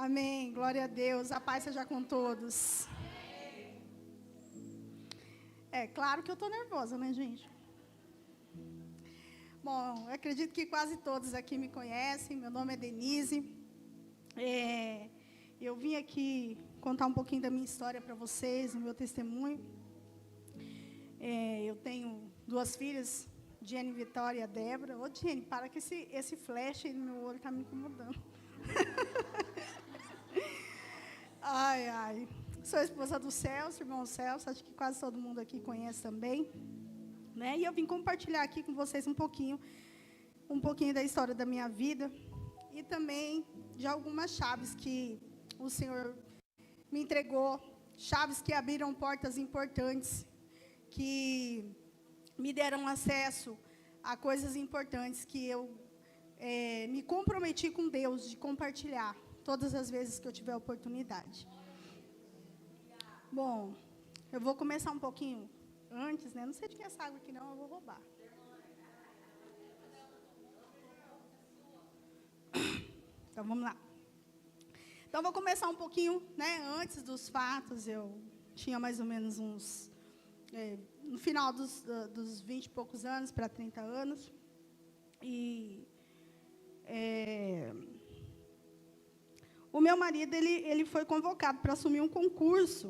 Amém. Glória a Deus. A paz seja com todos. É claro que eu estou nervosa, né, gente? Bom, eu acredito que quase todos aqui me conhecem. Meu nome é Denise. Eu vim aqui contar um pouquinho da minha história para vocês, o meu testemunho. Eu tenho 2 filhas, Jenny, Vitória e a Débora. Ô, Jenny, para que esse flash no meu olho está me incomodando. Ai, ai. Sou a esposa do Celso, irmão Celso, acho que quase todo mundo aqui conhece também. Né? E eu vim compartilhar aqui com vocês um pouquinho da história da minha vida e também de algumas chaves que o Senhor me entregou, chaves que abriram portas importantes, que me deram acesso a coisas importantes que eu me comprometi com Deus de compartilhar todas as vezes que eu tiver oportunidade. Bom, eu vou começar um pouquinho antes, né? Não sei de quem é essa água aqui não, eu vou roubar. Então, vamos lá. Então, vou começar um pouquinho, né, antes dos fatos. Eu tinha mais ou menos no final dos 20 e poucos anos para 30 anos. E o meu marido, ele foi convocado para assumir um concurso,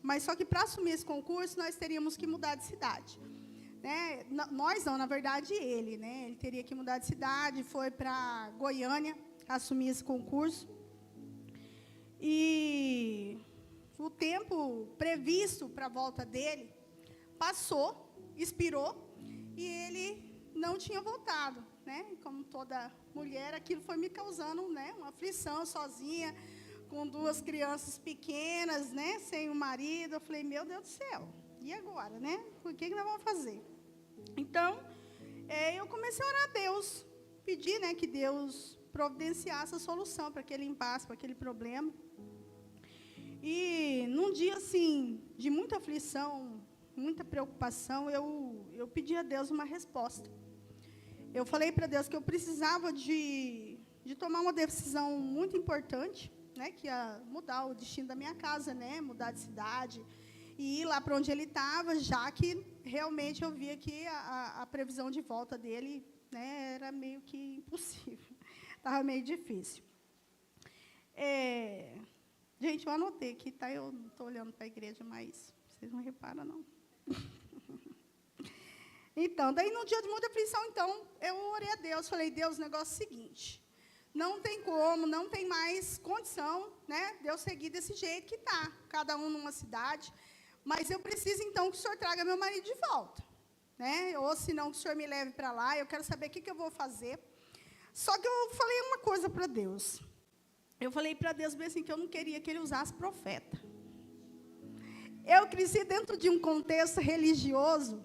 mas só que para assumir esse concurso, nós teríamos que mudar de cidade. Né? Nós não, na verdade, ele. Né? Ele teria que mudar de cidade, foi para Goiânia assumir esse concurso. E o tempo previsto para a volta dele passou, expirou, e ele não tinha voltado. Né? Como toda mulher, aquilo foi me causando, né, uma aflição sozinha, com 2 crianças pequenas, né, sem o marido. Eu falei, meu Deus do céu, e agora? Né? O que nós vamos fazer? Então, eu comecei a orar a Deus, pedir, né, que Deus providenciasse a solução para aquele impasse, para aquele problema. E, num dia, assim, de muita aflição, muita preocupação, eu pedi a Deus uma resposta. Eu falei para Deus que eu precisava de tomar uma decisão muito importante, né, que ia mudar o destino da minha casa, né, mudar de cidade e ir lá para onde ele estava, já que realmente eu via que a previsão de volta dele, né, era meio que impossível, estava meio difícil. Gente, eu anotei aqui, tá? Eu não estou olhando para a igreja, mas vocês não reparam, não. Então, daí, no dia de muita aflição, então, eu orei a Deus, falei, Deus, o negócio é o seguinte, não tem como, não tem mais condição, né, de eu seguir desse jeito que está, cada um numa cidade, mas eu preciso, então, que o Senhor traga meu marido de volta, né, ou se não, que o Senhor me leve para lá, eu quero saber o que eu vou fazer. Só que eu falei uma coisa para Deus, eu falei para Deus bem assim, que eu não queria que ele usasse profeta. Eu cresci dentro de um contexto religioso,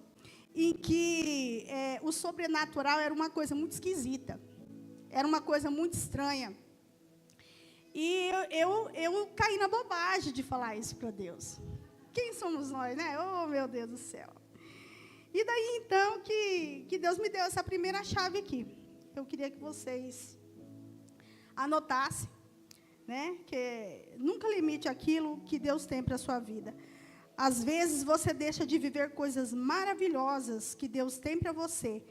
em que o sobrenatural era uma coisa muito esquisita, era uma coisa muito estranha. E eu caí na bobagem de falar isso para Deus. Quem somos nós, né? Oh, meu Deus do céu. E daí, então, que Deus me deu essa primeira chave aqui. Eu queria que vocês anotassem, né? Que nunca limite aquilo que Deus tem para a sua vida. Às vezes, você deixa de viver coisas maravilhosas que Deus tem para você,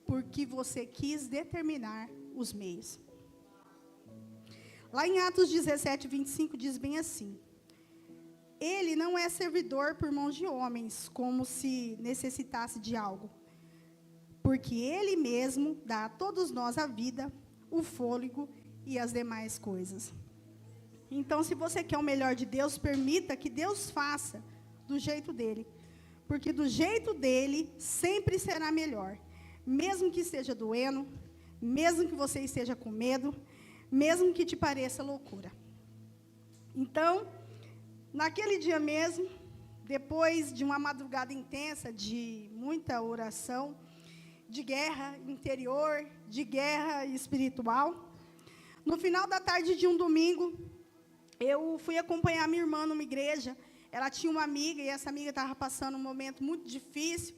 porque você quis determinar os meios. Lá em Atos 17, 25, diz bem assim, ele não é servidor por mãos de homens, como se necessitasse de algo, porque ele mesmo dá a todos nós a vida, o fôlego e as demais coisas. Então, se você quer o melhor de Deus, permita que Deus faça do jeito dele, porque do jeito dele sempre será melhor, mesmo que esteja doendo, mesmo que você esteja com medo, mesmo que te pareça loucura. Então, naquele dia mesmo, depois de uma madrugada intensa, de muita oração, de guerra interior, de guerra espiritual, no final da tarde de um domingo, eu fui acompanhar minha irmã numa igreja. Ela tinha uma amiga, e essa amiga estava passando um momento muito difícil,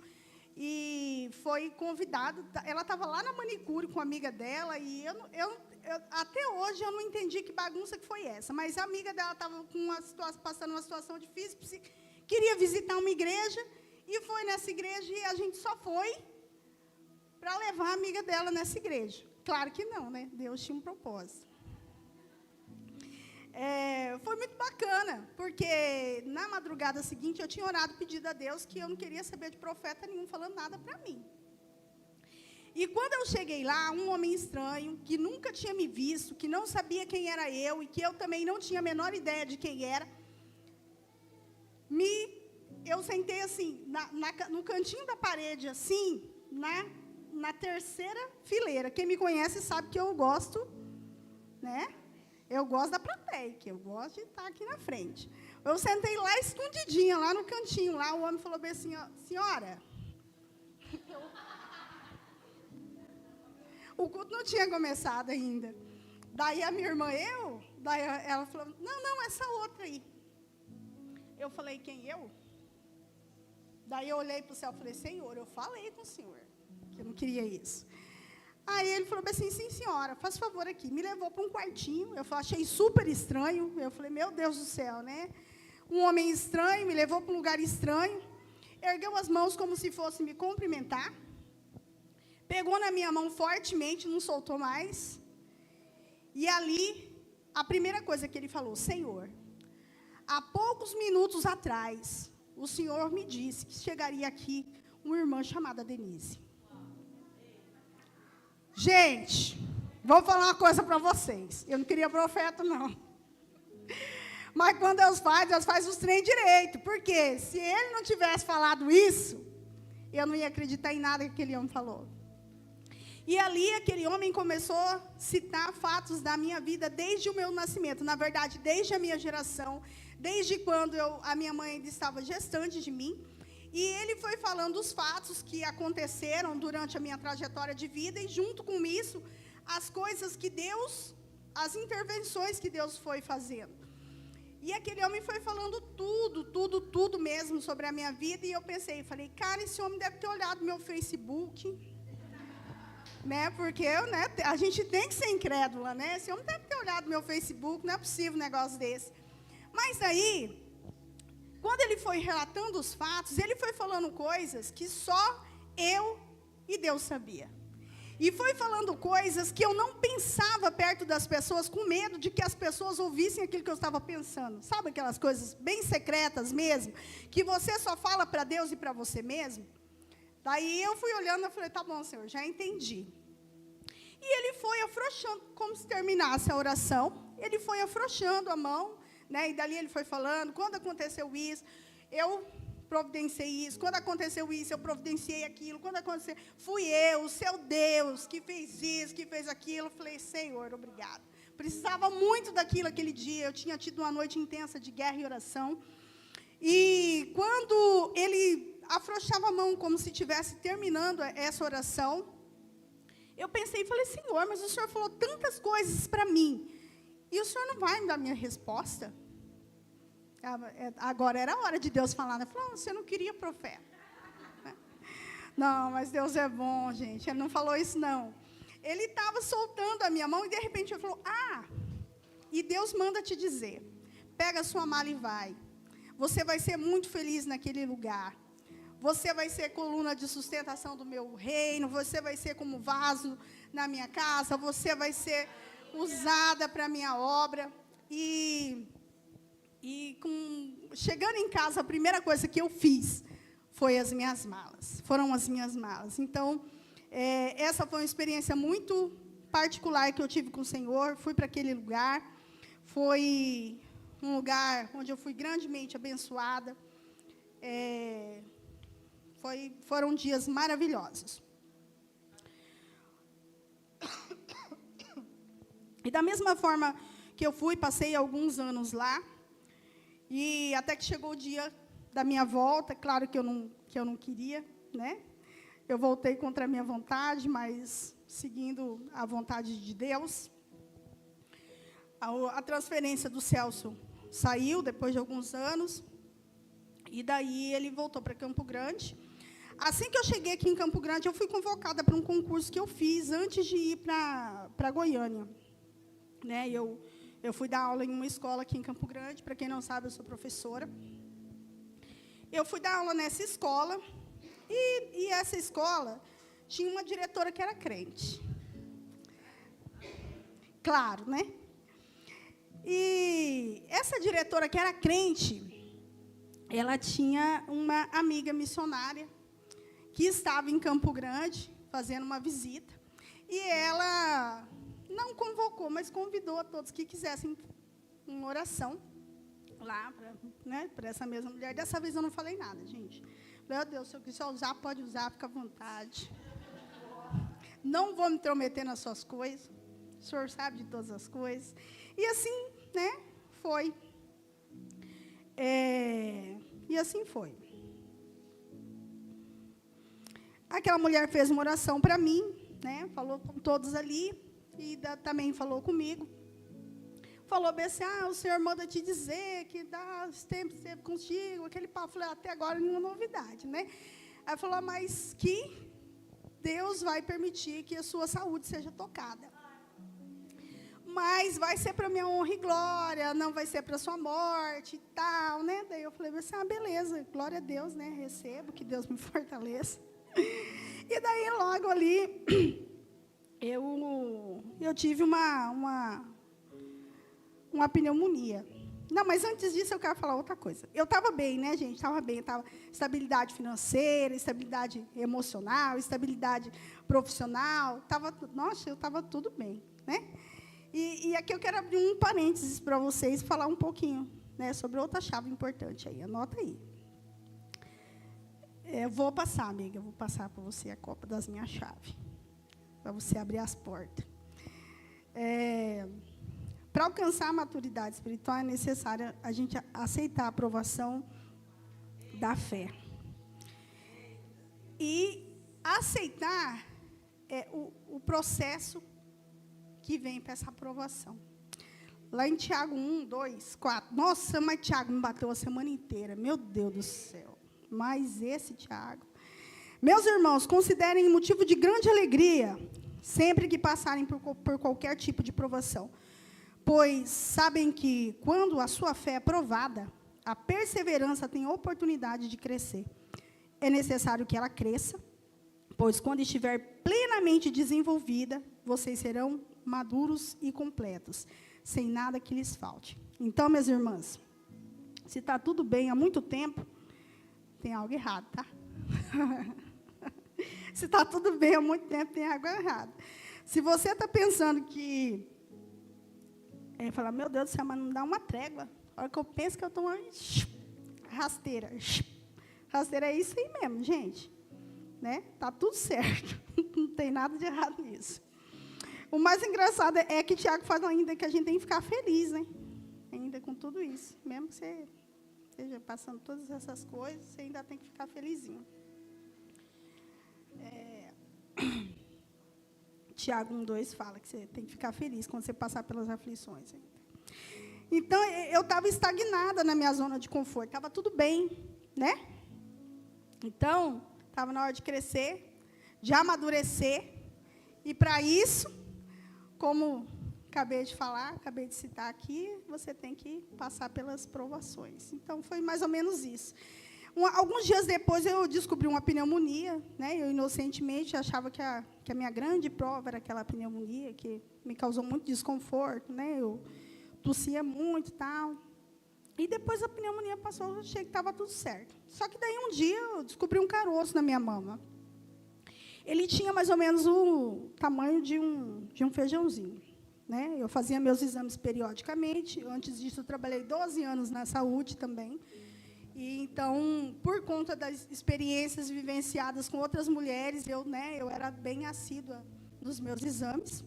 e foi convidada. Ela estava lá na manicure com a amiga dela, e até hoje eu não entendi que bagunça que foi essa, mas a amiga dela estava passando uma situação difícil, queria visitar uma igreja, e foi nessa igreja, e a gente só foi para levar a amiga dela nessa igreja. Claro que não, né? Deus tinha um propósito. Foi muito bacana, porque na madrugada seguinte eu tinha orado, pedido a Deus que eu não queria saber de profeta nenhum falando nada para mim. E quando eu cheguei lá, um homem estranho, que nunca tinha me visto, que não sabia quem era eu, e que eu também não tinha a menor ideia de quem era, eu sentei assim, no cantinho da parede, assim, na terceira fileira. Quem me conhece sabe que eu gosto, né? Eu gosto da plateia, que eu gosto de estar aqui na frente. Eu sentei lá escondidinha, lá no cantinho. Lá o homem falou bem assim, ó, senhora... O culto não tinha começado ainda. Daí a minha irmã, daí ela falou, não, essa outra aí. Eu falei, quem eu? Daí eu olhei para o céu e falei, Senhor, eu falei com o Senhor, que eu não queria isso. Aí ele falou assim, sim, senhora, faz favor aqui. Me levou para um quartinho, eu achei super estranho. Eu falei, meu Deus do céu, né? Um homem estranho me levou para um lugar estranho, ergueu as mãos como se fosse me cumprimentar, pegou na minha mão fortemente, não soltou mais. E ali, a primeira coisa que ele falou, Senhor, há poucos minutos atrás, o Senhor me disse que chegaria aqui uma irmã chamada Denise. Gente, vou falar uma coisa para vocês. Eu não queria profeta, não. Mas quando Deus faz os trem direito. Porque se ele não tivesse falado isso, eu não ia acreditar em nada que aquele homem falou. E ali aquele homem começou a citar fatos da minha vida desde o meu nascimento. Na verdade, desde a minha geração, desde quando a minha mãe ainda estava gestante de mim. E ele foi falando os fatos que aconteceram durante a minha trajetória de vida, e junto com isso, as coisas que Deus, as intervenções que Deus foi fazendo. E aquele homem foi falando tudo mesmo sobre a minha vida, e eu falei, cara, esse homem deve ter olhado meu Facebook, né? Porque a gente tem que ser incrédula, né? Esse homem deve ter olhado meu Facebook, não é possível um negócio desse. Mas aí, quando ele foi relatando os fatos, ele foi falando coisas que só eu e Deus sabia. E foi falando coisas que eu não pensava perto das pessoas, com medo de que as pessoas ouvissem aquilo que eu estava pensando. Sabe aquelas coisas bem secretas mesmo, que você só fala para Deus e para você mesmo? Daí eu fui olhando e falei, tá bom, Senhor, já entendi. E ele foi afrouxando, como se terminasse a oração, ele foi afrouxando a mão, né? E dali ele foi falando, quando aconteceu isso, eu providenciei isso, quando aconteceu isso, eu providenciei aquilo, quando aconteceu, fui eu, o seu Deus, que fez isso, que fez aquilo. Eu falei, Senhor, obrigado. Precisava muito daquilo aquele dia, eu tinha tido uma noite intensa de guerra e oração. E quando ele afrouxava a mão, como se estivesse terminando essa oração, eu pensei e falei, Senhor, mas o Senhor falou tantas coisas para mim, e o Senhor não vai me dar minha resposta? Agora era a hora de Deus falar, né? Falou, você não queria profeta. Não, mas Deus é bom, gente. Ele não falou isso, não. Ele estava soltando a minha mão e, de repente, ele falou, e Deus manda te dizer, pega a sua mala e vai. Você vai ser muito feliz naquele lugar. Você vai ser coluna de sustentação do meu reino. Você vai ser como vaso na minha casa. Você vai ser usada para a minha obra. Chegando em casa, a primeira coisa que eu fiz foi as minhas malas. Foram as minhas malas. Então, essa foi uma experiência muito particular que eu tive com o Senhor. Fui para aquele lugar. Foi um lugar onde eu fui grandemente abençoada. Foram dias maravilhosos. E da mesma forma que eu fui, passei alguns anos lá. E até que chegou o dia da minha volta, claro que eu não queria, né? Eu voltei contra a minha vontade, mas seguindo a vontade de Deus. A transferência do Celso saiu depois de alguns anos, e daí ele voltou para Campo Grande. Assim que eu cheguei aqui em Campo Grande, eu fui convocada para um concurso que eu fiz antes de ir para Goiânia. Né? Eu fui dar aula em uma escola aqui em Campo Grande. Para quem não sabe, eu sou professora. Eu fui dar aula nessa escola, e essa escola tinha uma diretora que era crente. Claro, né? E essa diretora que era crente, ela tinha uma amiga missionária que estava em Campo Grande, fazendo uma visita, e ela não convocou, mas convidou a todos que quisessem uma oração lá, para essa mesma mulher. Dessa vez eu não falei nada, gente. Meu Deus, se eu quiser usar, pode usar, fica à vontade. Não vou me intrometer nas suas coisas. O senhor sabe de todas as coisas. E assim, né, foi. E assim foi. Aquela mulher fez uma oração para mim, né, falou com todos ali, e também falou comigo. Falou bem assim, o Senhor manda te dizer que dá os tempos esteve contigo, aquele papo. Falei, até agora nenhuma novidade, né? Aí falou, mas que Deus vai permitir que a sua saúde seja tocada. Mas vai ser para minha honra e glória, não vai ser para sua morte e tal, né? Daí eu falei assim, beleza, glória a Deus, né? Recebo, que Deus me fortaleça. E daí, logo ali, eu tive uma pneumonia. Não, mas antes disso, eu quero falar outra coisa. Eu estava bem, né, gente? Estava bem. Estabilidade financeira, estabilidade emocional, estabilidade profissional. Nossa, eu estava tudo bem, né? E aqui eu quero abrir um parênteses para vocês, falar um pouquinho, né, sobre outra chave importante aí. Anota aí. Eu vou passar, amiga, eu vou passar para você a cópia das minhas chaves, para você abrir as portas. Para alcançar a maturidade espiritual, é necessário a gente aceitar a aprovação da fé. E aceitar o processo que vem para essa aprovação. Lá em Tiago 1, 2, 4. Nossa, mas Tiago me bateu a semana inteira. Meu Deus do céu. Mas esse Tiago. Meus irmãos, considerem motivo de grande alegria sempre que passarem por qualquer tipo de provação. Pois sabem que, quando a sua fé é provada, a perseverança tem oportunidade de crescer. É necessário que ela cresça, pois, quando estiver plenamente desenvolvida, vocês serão maduros e completos, sem nada que lhes falte. Então, minhas irmãs, se está tudo bem há muito tempo, tem algo errado, tá? Se está tudo bem há muito tempo, tem algo errado. Se você está pensando que... falar, meu Deus do céu, mas não dá uma trégua. A hora que eu penso que eu estou uma rasteira. Rasteira é isso aí mesmo, gente. Né? Tá tudo certo. Não tem nada de errado nisso. O mais engraçado é que Tiago fala ainda que a gente tem que ficar feliz, né? Ainda com tudo isso. Mesmo que você esteja passando todas essas coisas, você ainda tem que ficar felizinho. Tiago 1:2 fala que você tem que ficar feliz quando você passar pelas aflições. Então, eu estava estagnada na minha zona de conforto, estava tudo bem, né? Então, estava na hora de crescer, de amadurecer, e para isso, como acabei de falar, acabei de citar aqui, você tem que passar pelas provações. Então, foi mais ou menos isso. Alguns dias depois, eu descobri uma pneumonia, né? Eu, inocentemente, achava que a minha grande prova era aquela pneumonia, que me causou muito desconforto, né? Eu tossia muito e tal. E depois a pneumonia passou, eu achei que estava tudo certo. Só que daí, um dia, eu descobri um caroço na minha mama. Ele tinha mais ou menos o tamanho de um feijãozinho, né? Eu fazia meus exames periodicamente. Antes disso, eu trabalhei 12 anos na saúde também. E, então, por conta das experiências vivenciadas com outras mulheres, eu era bem assídua nos meus exames.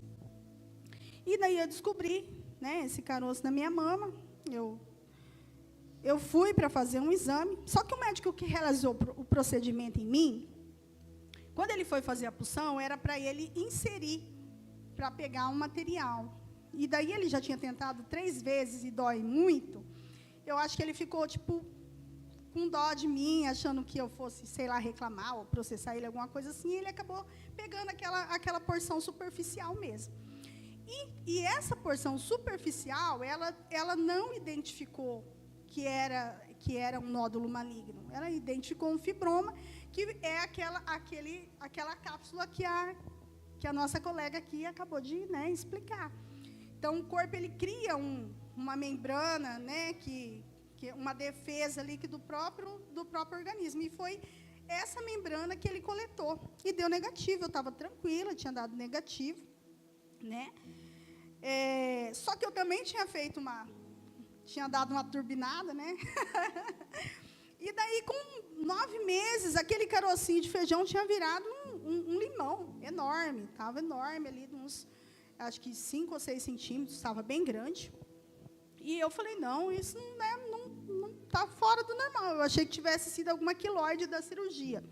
E daí eu descobri, né, esse caroço na minha mama. Eu fui para fazer um exame. Só que o médico que realizou o procedimento em mim, quando ele foi fazer a punção, era para ele inserir, para pegar um material. E daí ele já tinha tentado 3 vezes e dói muito. Eu acho que ele ficou, tipo, com dó de mim, achando que eu fosse, sei lá, reclamar ou processar ele, alguma coisa assim, ele acabou pegando aquela porção superficial mesmo. E essa porção superficial, ela não identificou que era um nódulo maligno. Ela identificou um fibroma, que é aquela cápsula que a nossa colega aqui acabou de, né, explicar. Então, o corpo ele cria uma membrana, né, que uma defesa ali do próprio organismo. E foi essa membrana que ele coletou. E deu negativo. Eu estava tranquila, tinha dado negativo, né? Só que eu também tinha dado uma turbinada, né? E daí, com 9 meses, aquele carocinho de feijão tinha virado um limão enorme. Estava enorme ali, uns, acho que 5 ou 6 centímetros, estava bem grande. E eu falei, não, isso não está fora do normal. Eu achei que tivesse sido alguma quiloide da cirurgia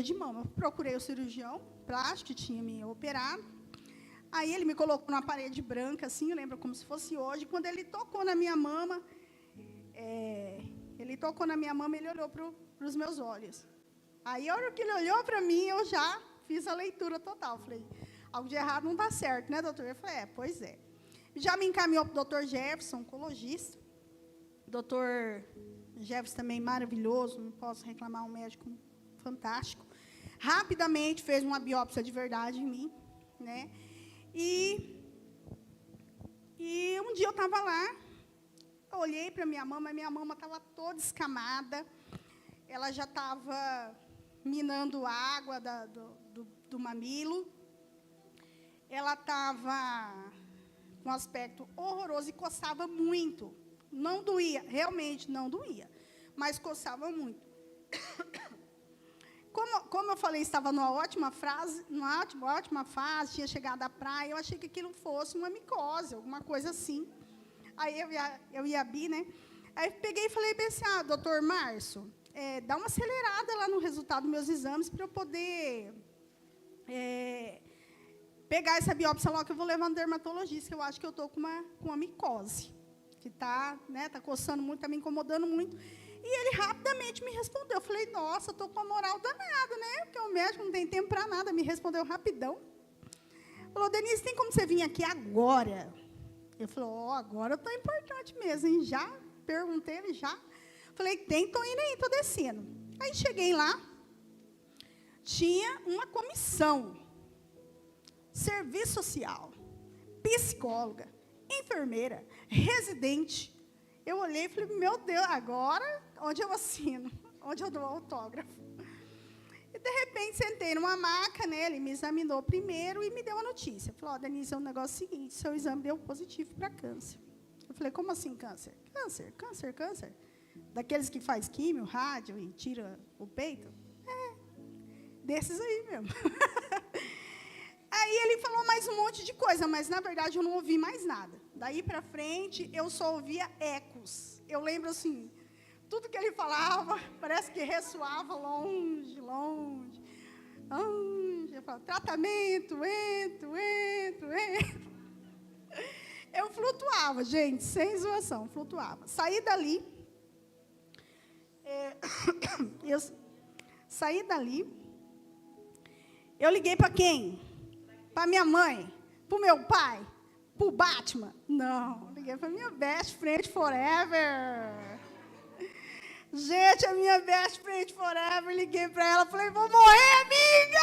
de mama. Eu procurei o cirurgião plástico que tinha me operado. Aí ele me colocou numa parede branca, assim, eu lembro como se fosse hoje. Quando ele tocou na minha mama, ele olhou para os meus olhos. Aí, a hora que ele olhou para mim, eu já fiz a leitura total. Falei, algo de errado não está certo, né, doutor? Eu falei, pois é. Já me encaminhou para o doutor Jefferson, oncologista. Doutor Jefferson também maravilhoso, não posso reclamar, um médico fantástico. Rapidamente fez uma biópsia de verdade em mim, né? E um dia eu estava lá, eu olhei para minha mama estava toda escamada, ela já estava minando água do mamilo, ela estava com um aspecto horroroso e coçava muito. Não doía, realmente não doía, mas coçava muito. Como eu falei, estava numa ótima fase, tinha chegado à praia, eu achei que aquilo fosse uma micose, alguma coisa assim. Aí eu e a Bi, né? Aí peguei e falei bem assim, doutor Márcio, dá uma acelerada lá no resultado dos meus exames para eu poder pegar essa biópsia logo, que eu vou levar no dermatologista, que eu acho que eu estou com uma micose, que está, né, tá coçando muito, está me incomodando muito. E ele rapidamente me respondeu. Eu falei, nossa, estou com a moral danada, né? Porque o médico não tem tempo para nada. Me respondeu rapidão. Falou, Denise, tem como você vir aqui agora? Eu falei, agora eu estou importante mesmo, hein? Já perguntei ele, já. Falei, estou indo aí, estou descendo. Aí cheguei lá, tinha uma comissão, serviço social, psicóloga, enfermeira, residente. Eu olhei e falei, meu Deus, agora, onde eu assino? Onde eu dou autógrafo? E, de repente, sentei numa maca, né? Ele me examinou primeiro e me deu uma notícia. Falou, Denise, é um negócio seguinte, seu exame deu positivo para câncer. Eu falei, como assim câncer? Câncer? Daqueles que faz químio, rádio e tira o peito? Desses aí mesmo. Aí ele falou mais um monte de coisa, mas, na verdade, eu não ouvi mais nada. Daí para frente, eu só ouvia ecos. Eu lembro, assim, tudo que ele falava, parece que ressoava longe. Eu falava, tratamento, entro. Eu flutuava, gente, sem zoação, flutuava. Saí dali, eu liguei para quem? Para minha mãe, para o meu pai, para o Batman? Não, liguei para minha best friend forever. Gente, a minha best friend forever, liguei para ela, falei, vou morrer, amiga!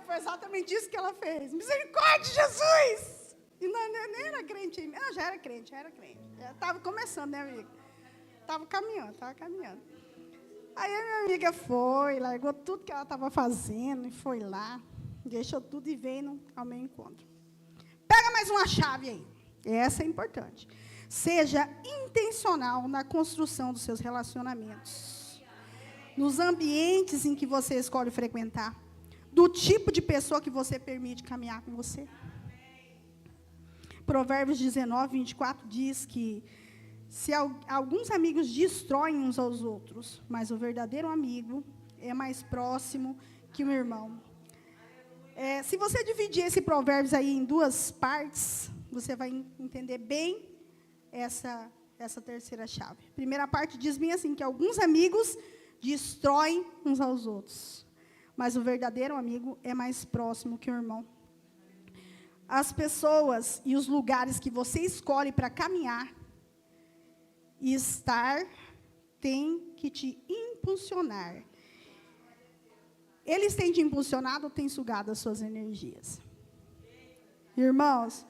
Foi exatamente isso que ela fez. Misericórdia, Jesus! E nem era crente ainda. Não, já era crente. Já estava começando, né, amiga? Estava caminhando. Aí a minha amiga foi, largou tudo que ela estava fazendo e foi lá, deixou tudo e veio ao meu encontro. Pega mais uma chave aí. Essa é importante. Seja intencional na construção dos seus relacionamentos. Nos ambientes em que você escolhe frequentar. Do tipo de pessoa que você permite caminhar com você. Provérbios 19, 24 diz que se alguns amigos destroem uns aos outros, mas o verdadeiro amigo é mais próximo que um irmão. Se você dividir esse provérbios aí em duas partes, você vai entender bem essa essa terceira chave. A primeira parte diz bem assim, que alguns amigos destroem uns aos outros, mas o verdadeiro amigo é mais próximo que o irmão. As pessoas e os lugares que você escolhe para caminhar e estar, tem que te impulsionar. Eles têm te impulsionado ou têm sugado as suas energias? Irmãos,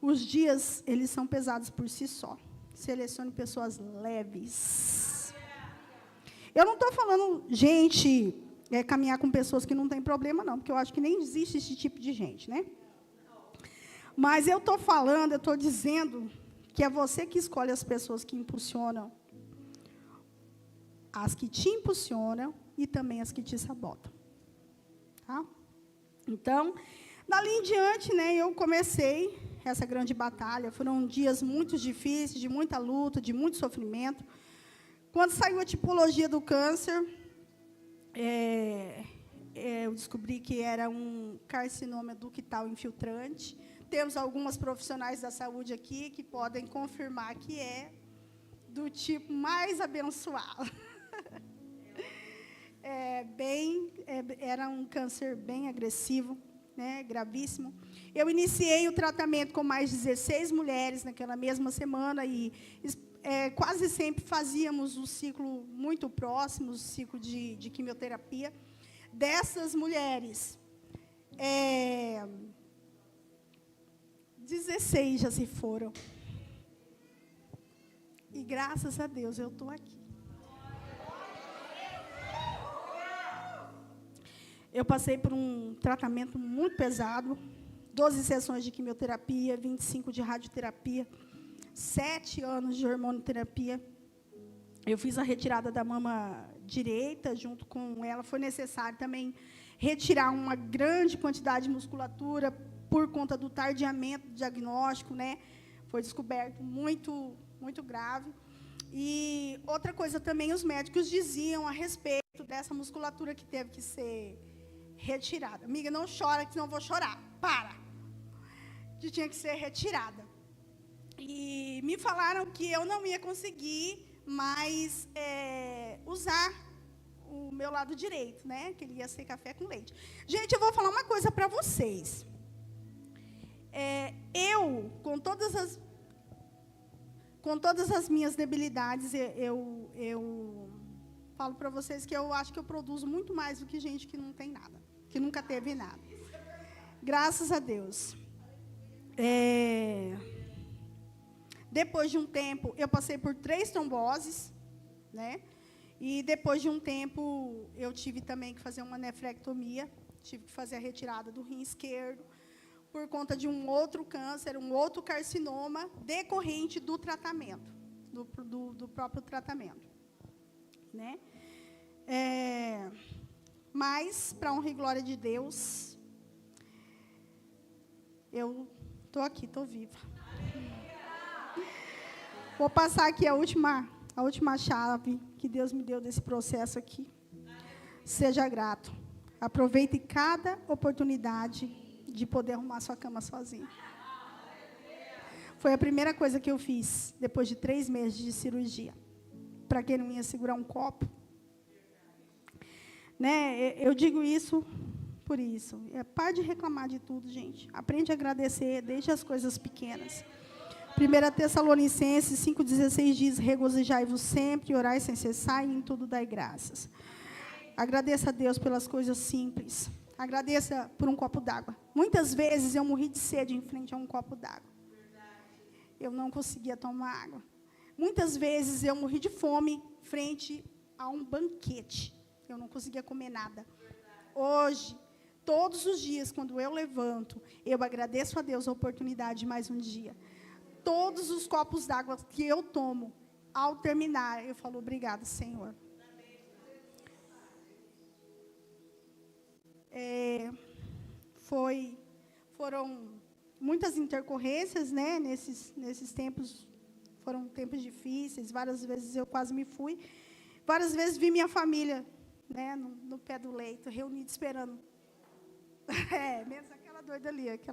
os dias, eles são pesados por si só. Selecione pessoas leves. Eu não estou falando, gente, caminhar com pessoas que não têm problema, não, porque eu acho que nem existe esse tipo de gente, né? Mas eu estou falando, eu estou dizendo que é você que escolhe as pessoas que impulsionam, as que te impulsionam e também as que te sabotam. Tá? Então, dali em diante, né, eu comecei essa grande batalha. Foram dias muito difíceis, de muita luta, de muito sofrimento. Quando saiu a tipologia do câncer, eu descobri que era um carcinoma ductal infiltrante. Temos algumas profissionais da saúde aqui que podem confirmar que é do tipo mais abençoado. Era um câncer bem agressivo, né, gravíssimo. Eu iniciei o tratamento com mais 16 mulheres naquela mesma semana e quase sempre fazíamos um ciclo muito próximo, um ciclo de quimioterapia. Dessas mulheres, 16 já se foram. E graças a Deus eu estou aqui. Eu passei por um tratamento muito pesado, 12 sessões de quimioterapia, 25 de radioterapia, 7 anos de hormonoterapia. Eu fiz a retirada da mama direita, junto com ela. Foi necessário também retirar uma grande quantidade de musculatura por conta do tardiamento do diagnóstico, né? Foi descoberto muito, muito grave. E outra coisa também, os médicos diziam a respeito dessa musculatura que teve que ser retirada. Amiga, não chora, que senão eu vou chorar. Para! Que tinha que ser retirada. E me falaram que eu não ia conseguir mais usar o meu lado direito, né? Que ele ia ser café com leite. Gente, eu vou falar uma coisa para vocês. Eu, com todas as minhas debilidades, eu falo para vocês que eu acho que eu produzo muito mais do que gente que não tem nada, que nunca teve nada. Graças a Deus. Depois de um tempo, eu passei por 3 tromboses, né? E depois de um tempo, eu tive também que fazer uma nefrectomia, tive que fazer a retirada do rim esquerdo, por conta de um outro câncer, um outro carcinoma, decorrente do tratamento, do próprio tratamento. Né? Mas, para honra e glória de Deus, eu estou aqui, estou viva. Vou passar aqui a última chave que Deus me deu desse processo aqui. Seja grato. Aproveite cada oportunidade de poder arrumar sua cama sozinho. Foi a primeira coisa que eu fiz, depois de 3 meses de cirurgia. Para quem não ia segurar um copo. Né? Eu digo isso por isso. Para de reclamar de tudo, gente. Aprende a agradecer, desde as coisas pequenas. 1 Tessalonicenses 5,16 diz, regozijai-vos sempre, orai sem cessar, e em tudo dai graças. Agradeça a Deus pelas coisas simples. Agradeça por um copo d'água. Muitas vezes eu morri de sede em frente a um copo d'água. Eu não conseguia tomar água. Muitas vezes eu morri de fome frente a um banquete. Eu não conseguia comer nada. Hoje, todos os dias, quando eu levanto, eu agradeço a Deus a oportunidade de mais um dia. Todos os copos d'água que eu tomo, ao terminar, eu falo, obrigado, Senhor. Foram muitas intercorrências, né, nesses tempos, foram tempos difíceis, várias vezes eu quase me fui, várias vezes vi minha família, né, no pé do leito, reunida, esperando. Mesmo aquela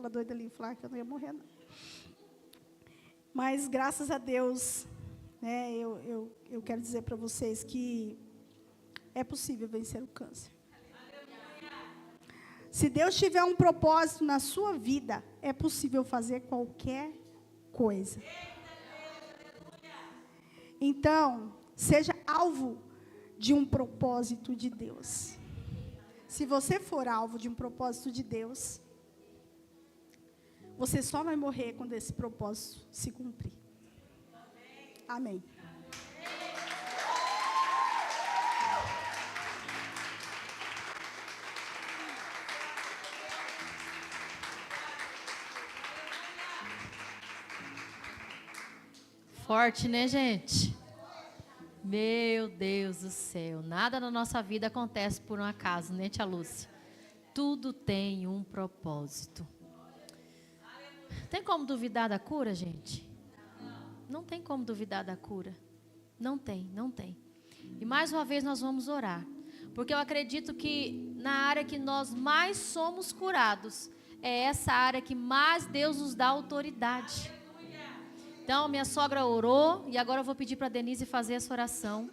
doida ali, falar que eu não ia morrer, não. Mas, graças a Deus, Eu quero dizer para vocês que é possível vencer o câncer. Se Deus tiver um propósito na sua vida, é possível fazer qualquer coisa. Então, seja alvo de um propósito de Deus. Se você for alvo de um propósito de Deus, você só vai morrer quando esse propósito se cumprir. Amém. Forte, né, gente? Meu Deus do céu. Nada na nossa vida acontece por um acaso, né, tia Lúcia? Tudo tem um propósito. Tem como duvidar da cura, gente? Não tem como duvidar da cura. Não tem, não tem. E mais uma vez nós vamos orar. Porque eu acredito que na área que nós mais somos curados, é essa área que mais Deus nos dá autoridade. Então, minha sogra orou, e agora eu vou pedir para a Denise fazer essa oração.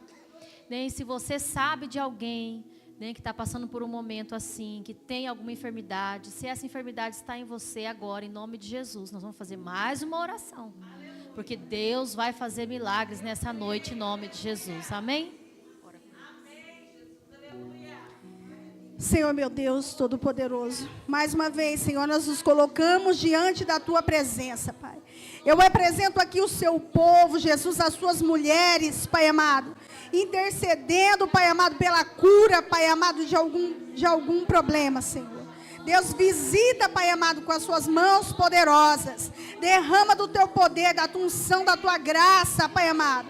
E se você sabe de alguém, que está passando por um momento assim, que tem alguma enfermidade, se essa enfermidade está em você agora, em nome de Jesus, nós vamos fazer mais uma oração. Porque Deus vai fazer milagres nessa noite, em nome de Jesus. Amém? Senhor, meu Deus Todo-Poderoso, mais uma vez, Senhor, nós nos colocamos diante da Tua presença, Pai. Eu apresento aqui o Seu povo, Jesus, as Suas mulheres, Pai amado, intercedendo, Pai amado, pela cura, Pai amado, de algum problema, Senhor. Deus, visita, Pai amado, com as Suas mãos poderosas, derrama do Teu poder, da Tua unção, da Tua graça, Pai amado.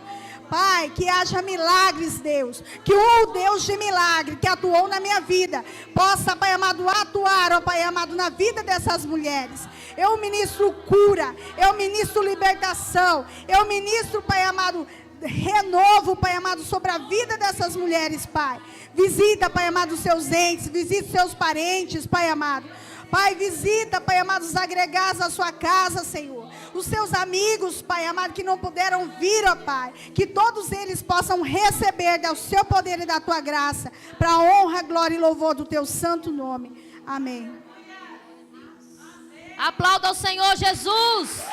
Pai, que haja milagres, Deus, que o Deus de milagre que atuou na minha vida, possa, Pai amado, atuar, ó Pai amado, na vida dessas mulheres. Eu ministro cura, eu ministro libertação, eu ministro, Pai amado, renovo, Pai amado, sobre a vida dessas mulheres, Pai. Visita, Pai amado, os seus entes, visita os seus parentes, Pai amado. Pai, visita, Pai amado, os agregados à sua casa, Senhor. Os seus amigos, Pai amado, que não puderam vir, ó Pai. Que todos eles possam receber do seu poder e da tua graça. Para a honra, glória e louvor do teu santo nome. Amém. Aplauda ao Senhor Jesus.